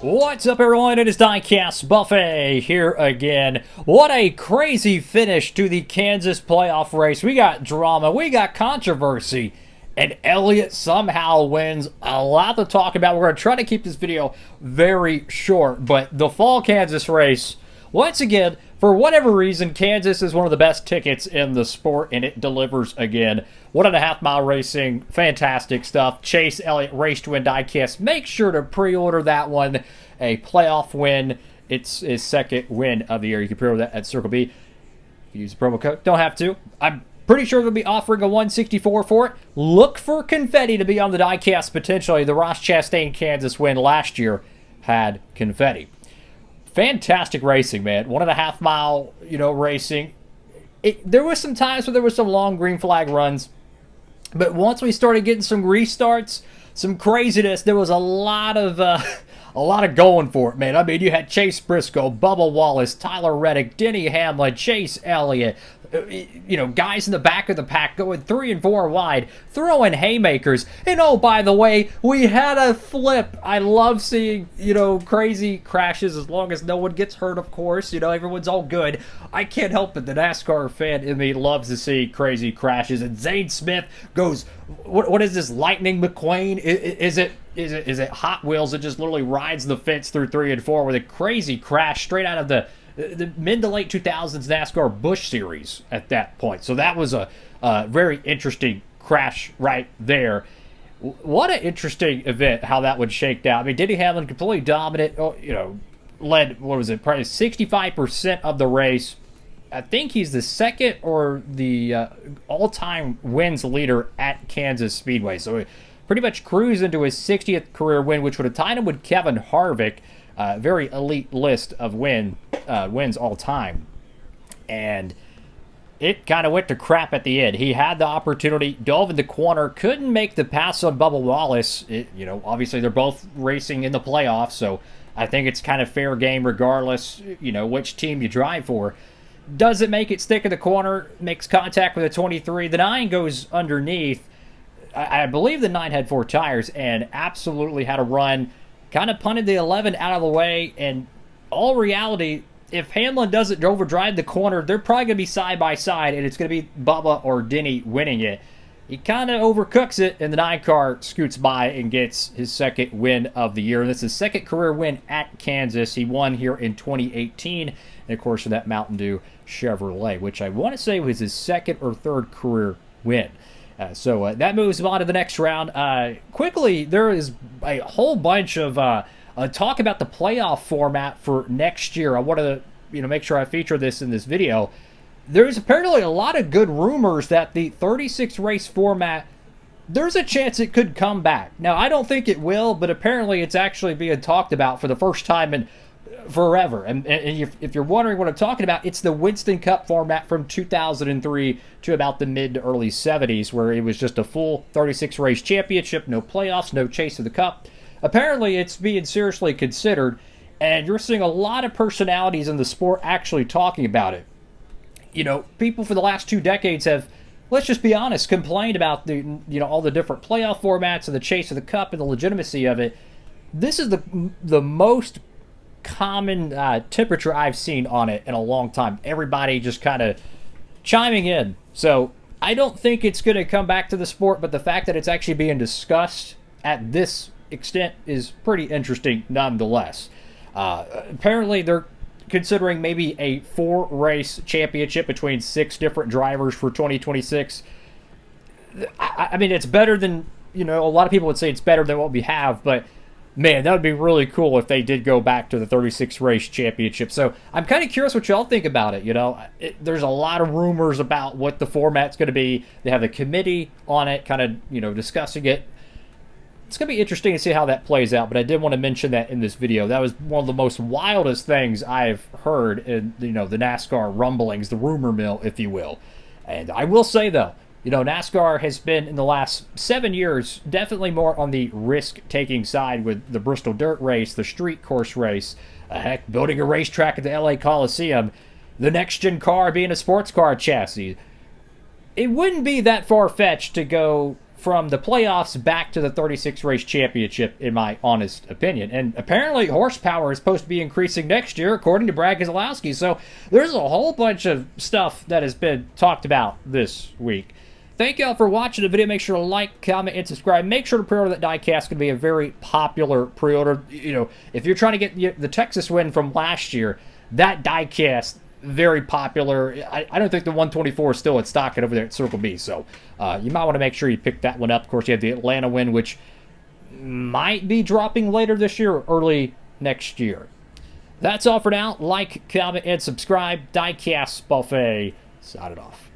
What's up, everyone? It is Diecastbuffet here again. What a crazy finish to the Kansas playoff race. We got drama, we got controversy, and Elliott somehow wins. A lot to talk about. We're going to try to keep this video very short, but the fall Kansas race, once again, for whatever reason, Kansas is one of the best tickets in the sport, and it delivers again. 1.5 mile racing, fantastic stuff. Chase Elliott race to win diecast. Make sure to pre-order that one. A playoff win. It's his second win of the year. You can pre-order that at Circle B. Use the promo code. Don't have to. I'm pretty sure they'll be offering a 164 for it. Look for confetti to be on the diecast potentially. The Ross Chastain Kansas win last year had confetti. Fantastic racing, man. 1.5 mile, racing. There was some times where there was some long green flag runs, but once we started getting some restarts, some craziness, there was a lot of going for it, man. I mean, you had Chase Briscoe, Bubba Wallace, Tyler Reddick, Denny Hamlin, Chase Elliott, guys in the back of the pack going 3 and 4 wide, throwing haymakers. And oh, by the way, we had a flip. I love seeing, crazy crashes as long as no one gets hurt, of course. Everyone's all good. I can't help it. The NASCAR fan in me loves to see crazy crashes. And Zane Smith goes, what is this, Lightning McQueen? Is it Hot Wheels that just literally rides the fence through 3 and 4 with a crazy crash straight out of the mid to late 2000s NASCAR Busch Series at that point. So that was a very interesting crash right there. What an interesting event, how that would shake out. I mean, Denny Hamlin completely dominant, led, probably 65% of the race. I think he's the second or the all-time wins leader at Kansas Speedway. So pretty much cruised into his 60th career win, which would have tied him with Kevin Harvick. Very elite list of wins all time. And it kind of went to crap at the end. He had the opportunity, dove in the corner, couldn't make the pass on Bubba Wallace. Obviously they're both racing in the playoffs, so I think it's kind of fair game regardless, which team you drive for. Doesn't make it, stick in the corner, makes contact with a 23. The 9 goes underneath. I believe the 9 had 4 tires and absolutely had a run. Kind of punted the 11 out of the way, and all reality, if Hamlin doesn't overdrive the corner, they're probably going to be side by side, and it's going to be Bubba or Denny winning it. He kind of overcooks it, and the 9 car scoots by and gets his second win of the year. And this is his second career win at Kansas. He won here in 2018, and of course with that Mountain Dew Chevrolet, which I want to say was his second or third career win. So that moves on to the next round. Quickly, there is a whole bunch of talk about the playoff format for next year. I want to make sure I feature this in this video. There's apparently a lot of good rumors that the 36 race format, there's a chance it could come back. Now, I don't think it will, but apparently it's actually being talked about for the first time in forever. And if you're wondering what I'm talking about, it's the Winston Cup format from 2003 to about the mid to early 70s, where it was just a full 36 race championship, no playoffs, no chase of the cup. Apparently it's being seriously considered, and you're seeing a lot of personalities in the sport actually talking about it. People for the last 2 decades have, let's just be honest, complained about the all the different playoff formats and the chase of the cup and the legitimacy of it. This is the most common temperature I've seen on it in a long time. Everybody just kind of chiming in. So I don't think it's going to come back to the sport, but the fact that it's actually being discussed at this extent is pretty interesting nonetheless. Apparently they're considering maybe a 4-race championship between 6 different drivers for 2026. I mean, it's better than, a lot of people would say it's better than what we have, but man, that would be really cool if they did go back to the 36 race championship. So I'm kind of curious what y'all think about it. There's a lot of rumors about what the format's going to be. They have a committee on it, kind of, discussing it. It's going to be interesting to see how that plays out, but I did want to mention that in this video. That was one of the most wildest things I've heard in, the NASCAR rumblings, the rumor mill, if you will. And I will say, though, NASCAR has been, in the last 7 years, definitely more on the risk-taking side with the Bristol Dirt Race, the street course race, heck, building a racetrack at the LA Coliseum, the next-gen car being a sports car chassis. It wouldn't be that far-fetched to go from the playoffs back to the 36 race championship, in my honest opinion. And apparently horsepower is supposed to be increasing next year, according to Brad Keselowski. So there's a whole bunch of stuff that has been talked about this week. Thank y'all for watching the video. Make sure to like, comment, and subscribe. Make sure to pre-order that diecast. It's going to be a very popular pre-order. You know, if you're trying to get the Texas win from last year, that diecast, very popular. I don't think the 124 is still in stock over there at Circle B, so you might want to make sure you pick that one up. Of course, you have the Atlanta win, which might be dropping later this year or early next year. That's all for now. Like, comment, and subscribe. Diecast Buffet. Sign it off.